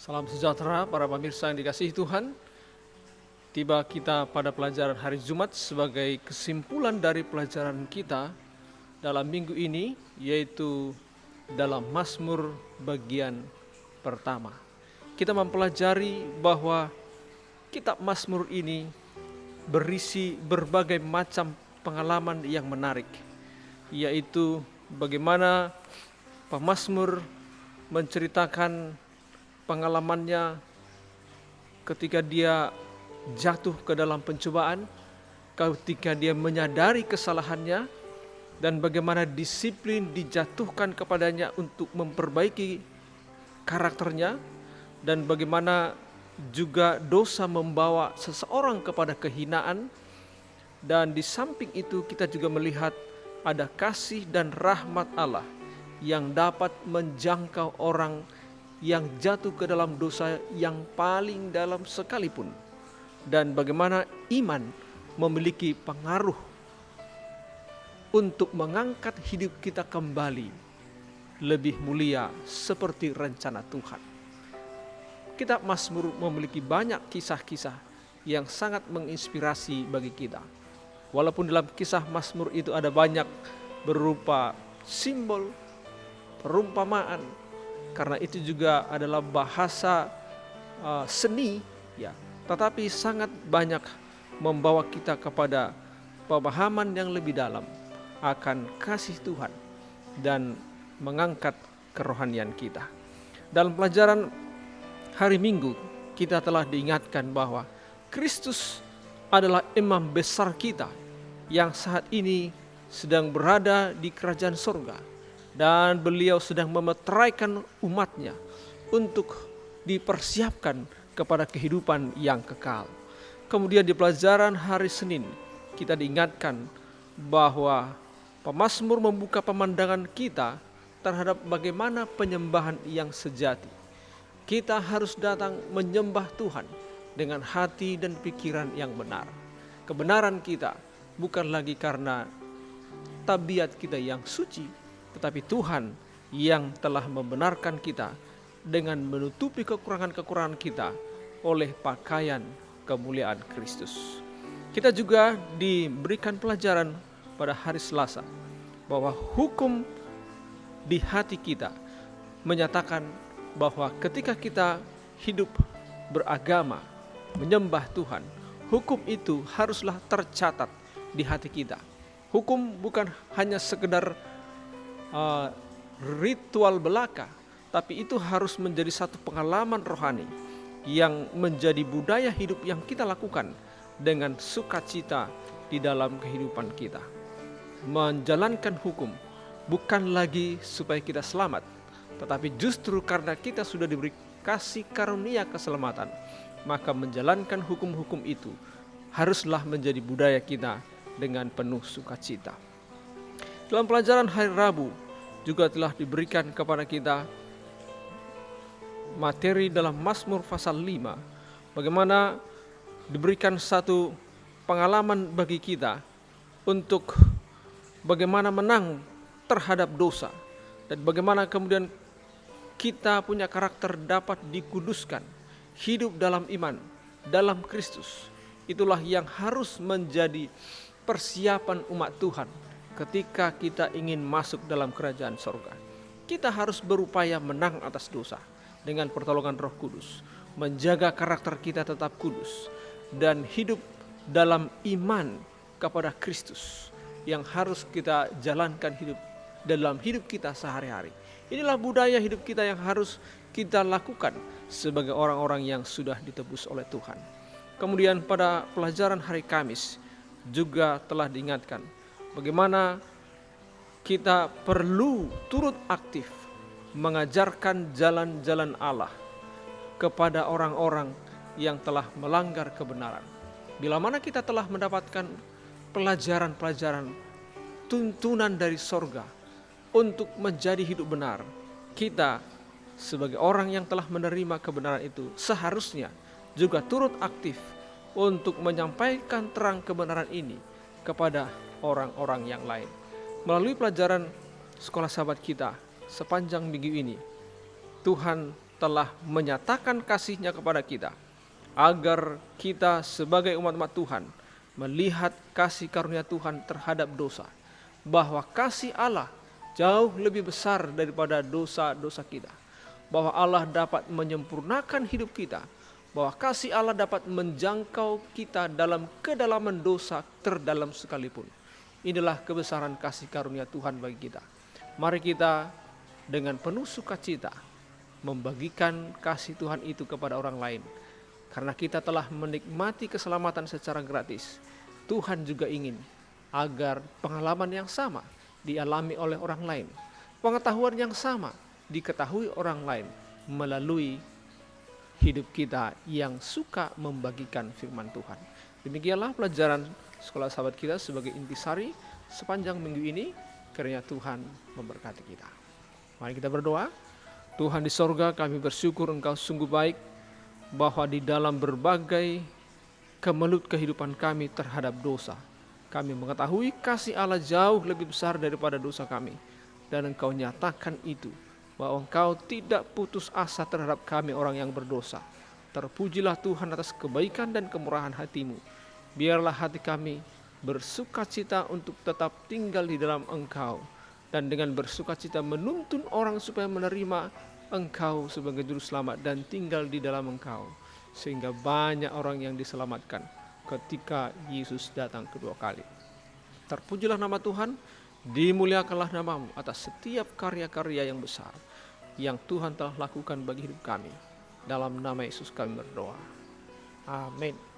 Salam sejahtera para pemirsa yang dikasihi Tuhan. Tiba kita pada pelajaran hari Jumat sebagai kesimpulan dari pelajaran kita dalam minggu ini, yaitu dalam Mazmur bagian pertama. Kita mempelajari bahwa kitab Mazmur ini berisi berbagai macam pengalaman yang menarik, yaitu bagaimana pemazmur menceritakan pengalamannya ketika dia jatuh ke dalam pencobaan, ketika dia menyadari kesalahannya, dan bagaimana disiplin dijatuhkan kepadanya untuk memperbaiki karakternya, dan bagaimana juga dosa membawa seseorang kepada kehinaan. Dan di samping itu kita juga melihat ada kasih dan rahmat Allah yang dapat menjangkau orang yang jatuh ke dalam dosa yang paling dalam sekalipun, dan bagaimana iman memiliki pengaruh untuk mengangkat hidup kita kembali lebih mulia seperti rencana Tuhan. Kitab Mazmur memiliki banyak kisah-kisah yang sangat menginspirasi bagi kita. Walaupun dalam kisah Mazmur itu ada banyak berupa simbol, perumpamaan, karena itu juga adalah bahasa seni, ya, tetapi sangat banyak membawa kita kepada pemahaman yang lebih dalam akan kasih Tuhan dan mengangkat kerohanian kita. Dalam pelajaran hari Minggu kita telah diingatkan bahwa Kristus adalah imam besar kita yang saat ini sedang berada di kerajaan surga, dan beliau sedang memeteraikan umatnya untuk dipersiapkan kepada kehidupan yang kekal. Kemudian di pelajaran hari Senin kita diingatkan bahwa pemazmur membuka pemandangan kita terhadap bagaimana penyembahan yang sejati. Kita harus datang menyembah Tuhan dengan hati dan pikiran yang benar. Kebenaran kita bukan lagi karena tabiat kita yang suci, tetapi Tuhan yang telah membenarkan kita dengan menutupi kekurangan-kekurangan kita oleh pakaian kemuliaan Kristus. Kita juga diberikan pelajaran pada hari Selasa bahwa hukum di hati kita menyatakan bahwa ketika kita hidup beragama, menyembah Tuhan, hukum itu haruslah tercatat di hati kita. Hukum bukan hanya sekedar ritual belaka, tapi itu harus menjadi satu pengalaman rohani yang menjadi budaya hidup yang kita lakukan dengan sukacita di dalam kehidupan kita. Menjalankan hukum bukan lagi supaya kita selamat, tetapi justru karena kita sudah diberi kasih karunia keselamatan, maka menjalankan hukum-hukum itu haruslah menjadi budaya kita dengan penuh sukacita. Dalam pelajaran hari Rabu juga telah diberikan kepada kita materi dalam Mazmur pasal 5, bagaimana diberikan satu pengalaman bagi kita untuk bagaimana menang terhadap dosa, dan bagaimana kemudian kita punya karakter dapat dikuduskan, hidup dalam iman, dalam Kristus. Itulah yang harus menjadi persiapan umat Tuhan ketika kita ingin masuk dalam kerajaan sorga. Kita harus berupaya menang atas dosa dengan pertolongan Roh Kudus, menjaga karakter kita tetap kudus, dan hidup dalam iman kepada Kristus yang harus kita jalankan hidup dalam hidup kita sehari-hari. Inilah budaya hidup kita yang harus kita lakukan sebagai orang-orang yang sudah ditebus oleh Tuhan. Kemudian pada pelajaran hari Kamis juga telah diingatkan bagaimana kita perlu turut aktif mengajarkan jalan-jalan Allah kepada orang-orang yang telah melanggar kebenaran. Bila mana kita telah mendapatkan pelajaran-pelajaran tuntunan dari sorga untuk menjadi hidup benar, kita sebagai orang yang telah menerima kebenaran itu seharusnya juga turut aktif untuk menyampaikan terang kebenaran ini kepada orang-orang yang lain. Melalui pelajaran sekolah sahabat kita sepanjang minggu ini, Tuhan telah menyatakan kasih-Nya kepada kita, agar kita sebagai umat-umat Tuhan melihat kasih karunia Tuhan terhadap dosa, bahwa kasih Allah jauh lebih besar daripada dosa-dosa kita, bahwa Allah dapat menyempurnakan hidup kita, bahwa kasih Allah dapat menjangkau kita dalam kedalaman dosa terdalam sekalipun. Inilah kebesaran kasih karunia Tuhan bagi kita. Mari kita dengan penuh sukacita membagikan kasih Tuhan itu kepada orang lain. Karena kita telah menikmati keselamatan secara gratis, Tuhan juga ingin agar pengalaman yang sama dialami oleh orang lain, pengetahuan yang sama diketahui orang lain melalui hidup kita yang suka membagikan firman Tuhan. Demikianlah pelajaran sekolah sahabat kita sebagai intisari sepanjang minggu ini. Kiranya Tuhan memberkati kita. Mari kita berdoa. Tuhan di sorga, kami bersyukur Engkau sungguh baik, bahwa di dalam berbagai kemelut kehidupan kami terhadap dosa, kami mengetahui kasih Allah jauh lebih besar daripada dosa kami. Dan Engkau nyatakan itu, bahwa Engkau tidak putus asa terhadap kami orang yang berdosa. Terpujilah Tuhan atas kebaikan dan kemurahan hati-Mu. Biarlah hati kami bersukacita untuk tetap tinggal di dalam Engkau, dan dengan bersukacita menuntun orang supaya menerima Engkau sebagai Juru Selamat dan tinggal di dalam Engkau, sehingga banyak orang yang diselamatkan ketika Yesus datang kedua kali. Terpujilah nama Tuhan, dimuliakanlah nama-Mu atas setiap karya-karya yang besar yang Tuhan telah lakukan bagi hidup kami. Dalam nama Yesus kami berdoa. Amin.